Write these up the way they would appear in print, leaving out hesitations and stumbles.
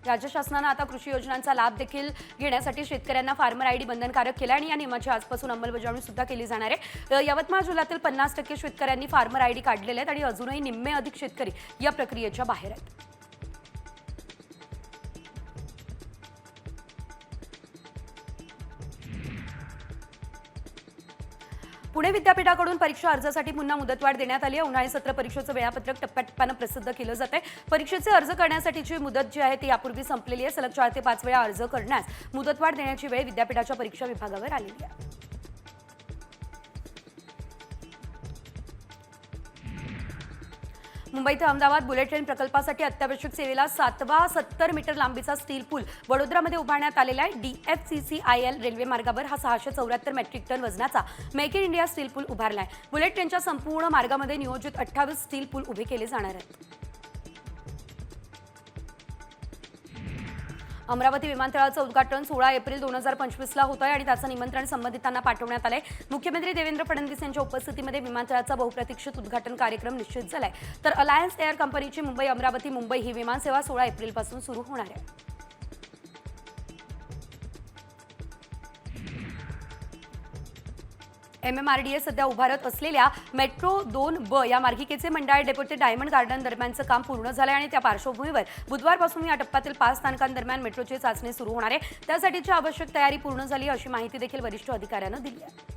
राज्य शासनाने आता कृषी योजनांचा लाभ देखील घेण्यासाठी शेतकऱ्यांना फार्मर आयडी बंधनकारक केला आणि या नियमाची आजपासून अंमलबजावणी सुद्धा केली जाणार आहे। यवतमाळ जिल्ह्यातील 50% शेतकऱ्यांनी फार्मर आयडी काढलेले आहेत आणि अजूनही निम्मे अधिक शेतकरी या प्रक्रियेच्या बाहेर आहेत। पुणे विद्यापीठाकडून परीक्षा अर्जासाठी पुन्हा मुदतवाढ देण्यात आली आहे। उन्हाळी सत्र परीक्षेचं वेळापत्रक टप्प्याटप्प्याने प्रसिद्ध केलं जाते। परीक्षेचे अर्ज करण्यासाठीची मुदत जी आहे ती यापूर्वी संपलेली आहे। सलग 4 ते 5 वेळा अर्ज करण्यास मुदतवाढ देण्याची वेळ विद्यापीठाच्या परीक्षा विभागावर आलेली आहे। मुंबई ते अहमदाबाद बुलेट ट्रेन प्रकल्पासाठी अत्यावश्यक सेवेला 7वा 70 मीटर लांबीचा स्टील पूल वडोदरामध्ये उभारण्यात आलेला आहे। DFCCIL रेल्वे मार्गावर हा 674 मेट्रिक टन वजनाचा मेक इन इंडिया स्टील पूल उभारला आहे। बुलेट ट्रेनच्या संपूर्ण मार्गामध्ये नियोजित 28 स्टील पूल उभे केले जाणार आहेत। अमरावती विमानतळाचं उद्घाटन 16 एप्रिल 2025 ला होत आहे आणि त्याचं निमंत्रण संबंधितांना पाठवण्यात आलंय। मुख्यमंत्री देवेंद्र फडणवीस यांच्या उपस्थितीमध्ये विमानतळाचा बहुप्रतीक्षित उद्घाटन कार्यक्रम निश्चित झालाय। तर अलायन्स एअर कंपनीची मुंबई अमरावती मुंबई ही विमानसेवा 16 एप्रिल पासून सुरू होणार आहे। MMRDA सध्या उभारत असलेल्या मेट्रो 2B या मार्गिकेचे मंडाळ डेपो ते डायमंड गार्डन दरम्यानचं काम पूर्ण झालं आहे आणि त्या पार्श्वभूमीवर बुधवारपासून या टप्प्यातील 5 स्थानकांदरम्यान मेट्रोची चाचणी सुरू होणार आहे। त्यासाठीची आवश्यक तयारी पूर्ण झाली अशी माहिती देखील वरिष्ठ अधिकाऱ्यांनी दिली आहे।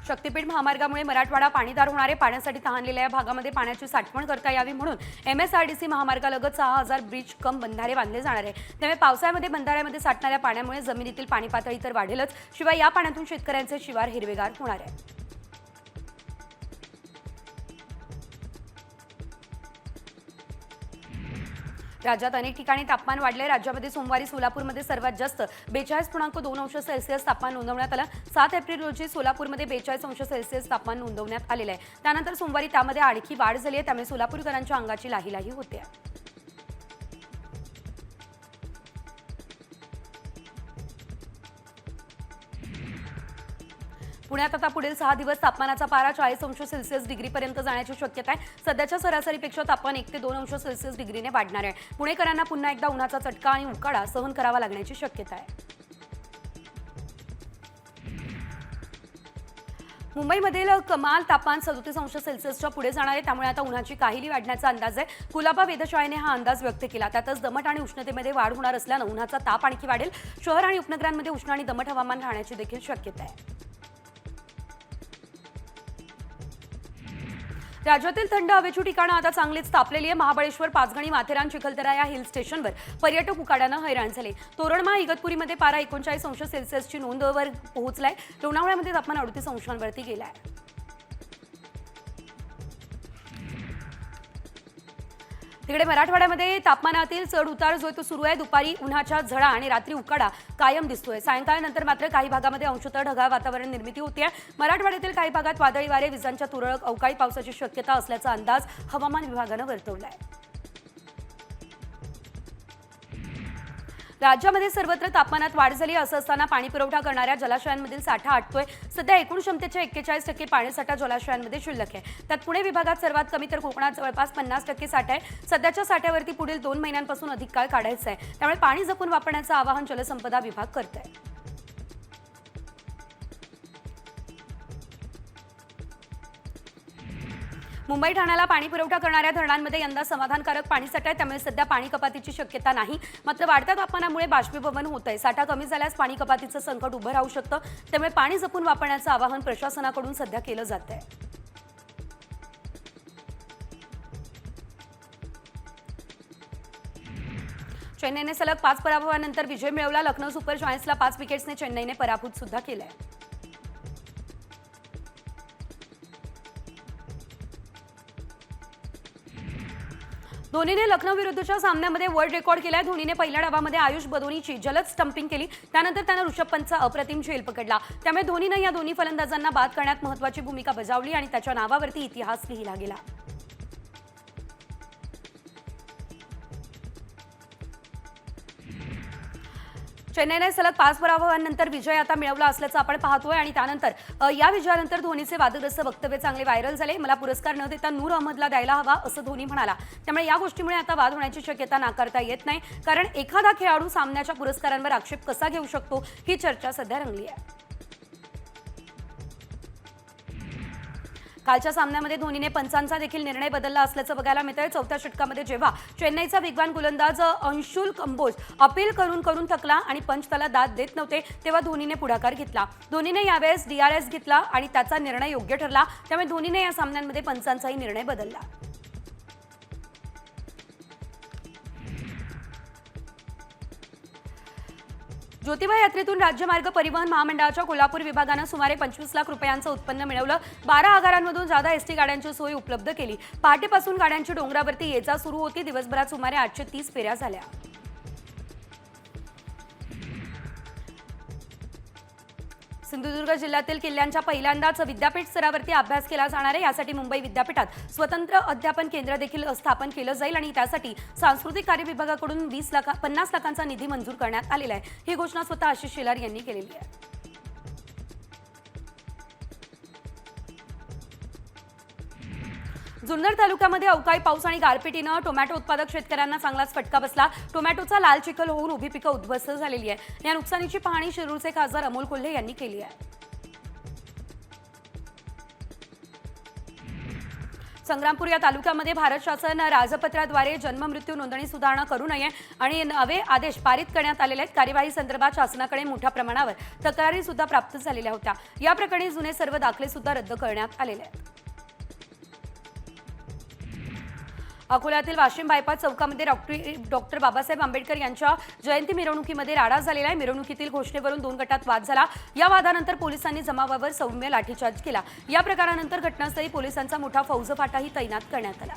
शक्तीपीठ महामार्गामुळे मराठवाडा पाणीदार होणारे पाण्यासाठी तहानलेल्या या भागामध्ये पाण्याची साठवण करता यावी म्हणून MSRDC महामार्गालगत 6000 ब्रिज कम बंधारे बांधले जाणार आहे। त्यामुळे पावसाळ्यामध्ये बंधाऱ्यामध्ये साठणाऱ्या पाण्यामुळे जमिनीतील पाणी पातळी तर वाढेलच, शिवाय या पाण्यातून शेतकऱ्यांचे शिवार हिरवेगार होणार आहे। राज्यात अनेक ठिकाणी तापमान वाढले। राज्यामध्ये सोमवारी सोलापूरमध्ये सर्वात जास्त 42.2 अंश सेल्सिअस तापमान नोंदवण्यात आलं। 7 एप्रिल रोजी सोलापूरमध्ये 42 अंश सेल्सिअस तापमान नोंदवण्यात आलेलं आहे। त्यानंतर सोमवारी त्यामध्ये आणखी वाढ झाली आहे, त्यामुळे सोलापूरकरांच्या अंगाची लाही होते। पुण्यात आता पुढील 6 दिवस तापमानाचा पारा 40 अंश सेल्सिअस डिग्रीपर्यंत जाण्याची शक्यता आहे। सध्याच्या सरासरीपेक्षा तापमान 1 ते 2 अंश सेल्सिअस डिग्रीने वाढणार आहे। पुणेकरांना पुन्हा एकदा उन्हाचा चटका आणि उकाडा सहन करावा लागण्याची शक्यता आहे। मुंबईमधील कमाल तापमान 37 अंश सेल्सिअसच्या पुढे जाणार आहे, त्यामुळे आता उन्हाची काहिली वाढण्याचा अंदाज आहे। कुलाबा वेधशाळेने हा अंदाज व्यक्त केला। त्यातच दमट आणि उष्णतेमध्ये वाढ होणार असल्यानं उन्हाचा ताप आणखी वाढेल। शहर आणि उपनगरांमध्ये उष्ण आणि दमट हवामान राहण्याची देखील शक्यता आहे। राज्यातील थंड हवेची ठिकाणं आता चांगलीच तापलेली आहे। महाबळेश्वर, पाचगणी, माथेरान, चिखलदरा या हिल स्टेशनवर पर्यटक उकाड्यानं हैराण झाले। तोरणमाळ, इगतपुरीमध्ये पारा 39 अंश सेल्सिअसची नोंदवर पोहोचलाय। लोणावळ्यामध्ये तापमान 38 अंशांवरती गेलाय। तिकडे मराठवाड्यामध्ये तापमानातील चढ उतार जो तो सुरू आहे। दुपारी उन्हाच्या झळा आणि रात्री उकाडा कायम दिसतोय। सायंकाळनंतर मात्र काही भागामध्ये अंशतः ढगाळ वातावरण निर्मिती होते। मराठवाड्यातील काही भागात वादळी वारे, विजांच्या तुरळक, अवकाळी पावसाची शक्यता असल्याचा अंदाज हवामान विभागानं वर्तवलाय। राज्यामध्ये सर्वत्र तापमानात वाढ झाली असं असताना पाणी पुरवठा करणाऱ्या जलाशयांमधील साठा आटतोय। सध्या एकूण क्षमतेच्या 41% पाणीसाठा जलाशयांमध्ये शिल्लक आहे। त्यात पुणे विभागात सर्वात कमी तर कोकणात जवळपास 50% साठा आहे। सध्याच्या साठ्यावरती पुढील 2 महिन्यांपासून अधिक काळ काढायचं आहे, त्यामुळे पाणी जपून वापरण्याचं आवाहन जलसंपदा विभाग करत आहे। मुंबई ठाण्याला पाणी पुरवठा करणाऱ्या धरणांमध्ये यंदा समाधानकारक पाणीसाठा आहे, त्यामुळे सध्या पाणी कपातीची शक्यता नाही। मात्र वाढत्या तापमानामुळे बाष्पीभवन होत आहे। साठा कमी झाल्यास पाणी कपातीचं संकट उभं राहू शकतं, त्यामुळे पाणी जपून वापरण्याचं आवाहन प्रशासनाकडून सध्या केलं जात आहे। चेन्नईने सलग 5 पराभवानंतर विजय मिळवला। लखनौ सुपर जायंट्सला 5 विकेट्सने चेन्नईने पराभूत सुद्धा केलंय। धोनीने लखनौ विरुद्धच्या सामन्यामध्ये वर्ल्ड रेकॉर्ड केलाय। धोनीने पहिल्या डावामध्ये आयुष बदोनीची जलद स्टंपिंग केली, त्यानंतर त्याने ऋषभ पंतचा अप्रतिम झेल पकडला। त्यामुळे धोनीने या दोन्ही फलंदाजांना बाद करण्यात महत्त्वाची भूमिका बजावली आणि त्याच्या नावावरती इतिहास लिहिला गेला। चेन्नईने सलग 5 पराभवांनंतर विजय आता मिळवला असल्याचं आपण पाहतोय आणि त्यानंतर या विजयानंतर धोनीचे वादग्रस्त वक्तव्य चांगले व्हायरल झाले. मला पुरस्कार न देता नूर अहमदला द्यायला हवा असं धोनी म्हणाला. त्यामुळे या गोष्टीमुळे आता वाद होण्याची शक्यता नाकारता येत नाही, कारण एखादा खेळाडू सामन्याच्या पुरस्कारांवर आक्षेप कसा घेऊ शकतो ही चर्चा सध्या रंगली आहे. कालच्या सामन्यामध्ये धोनीने पंचांचा देखील निर्णय बदलला असल्याचं बघायला मिळतंय. चौथ्या षटकामध्ये जेव्हा चेन्नईचा वेगवान गोलंदाज अंशुल कंबोज अपील करून थकला आणि पंच त्याला दाद देत नव्हते, तेव्हा धोनीने पुढाकार घेतला. धोनीने यावेळेस DRS घेतला आणि त्याचा निर्णय योग्य ठरला. त्यामुळे धोनीने या सामन्यांमध्ये पंचांचाही निर्णय बदलला. ज्योतिबा यात्रेतून राज्यमार्ग परिवहन महामंडळाच्या कोल्हापूर विभागानं सुमारे 25 लाख रुपयांचं उत्पन्न मिळवलं. 12 आगारांमधून जादा एसटी गाड्यांची सोय उपलब्ध केली. पहाटेपासून गाड्यांची डोंगरावरती ये-जा सुरू होती. दिवसभरात सुमारे 830 फेऱ्या झाल्या. सिंधुदुर्ग जिल्ह्यातील किल्ल्यांच्या पहिल्यांदाच विद्यापीठ स्तरावरती अभ्यास केला जाणार आहे. यासाठी मुंबई विद्यापीठात स्वतंत्र अध्यापन केंद्र देखील स्थापन केलं जाईल आणि त्यासाठी सांस्कृतिक कार्य विभागाकडून 50 लाखांचा निधी मंजूर करण्यात आलेला आहे. ही घोषणा स्वतः आशिष शेलार यांनी केलेली आहे. जुन्नर तालुक्यामध्ये अवकाळी पाऊस आणि गारपिटीनं टोमॅटो उत्पादक शेतकऱ्यांना चांगलाच फटका बसला. टोमॅटोचा लाल चिखल होऊन उभी पिकं उद्ध्वस्त झालेली आहे. या नुकसानीची पाहणी शिरूरचे खासदार अमोल कोल्हे यांनी केली आहे. संग्रामपूर या तालुक्यामध्ये भारत शासन राजपत्राद्वारे जन्ममृत्यू नोंदणी सुधारणा करू नये आणि नवे आदेश पारित करण्यात आलेले आहेत. कार्यवाही संदर्भात शासनाकडे मोठ्या प्रमाणावर तक्रारी सुद्धा प्राप्त झालेल्या होत्या. या प्रकरणी जुने सर्व दाखले सुद्धा रद्द करण्यात आलेले आहेत. अकोल्यातील वाशिम बायपास चौकामध्ये डॉक्टर बाबासाहेब आंबेडकर यांच्या जयंती मिरवणुकीमध्ये राडा झालेला आहे. मिरवणुकीतील घोषणेवरून 2 गटात वाद झाला. या वादानंतर पोलिसांनी जमावावर सौम्य लाठीचार्ज केला. या प्रकारानंतर घटनास्थळी पोलिसांचा मोठा फौजफाटाही तैनात करण्यात आला.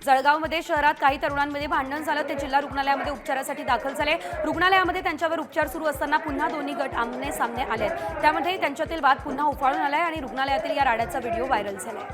जळगावमध्ये शहरात काही तरुणांमध्ये भांडण झालं. ते जिल्हा रुग्णालयामध्ये उपचारासाठी दाखल झाले. रुग्णालयामध्ये त्यांच्यावर उपचार सुरू असताना पुन्हा दोन्ही गट आमने सामने आले. त्यामध्ये त्यांच्यातील वाद पुन्हा उफाळून आलाय आणि रुग्णालयातील या राड्याचा व्हिडिओ व्हायरल झालाय.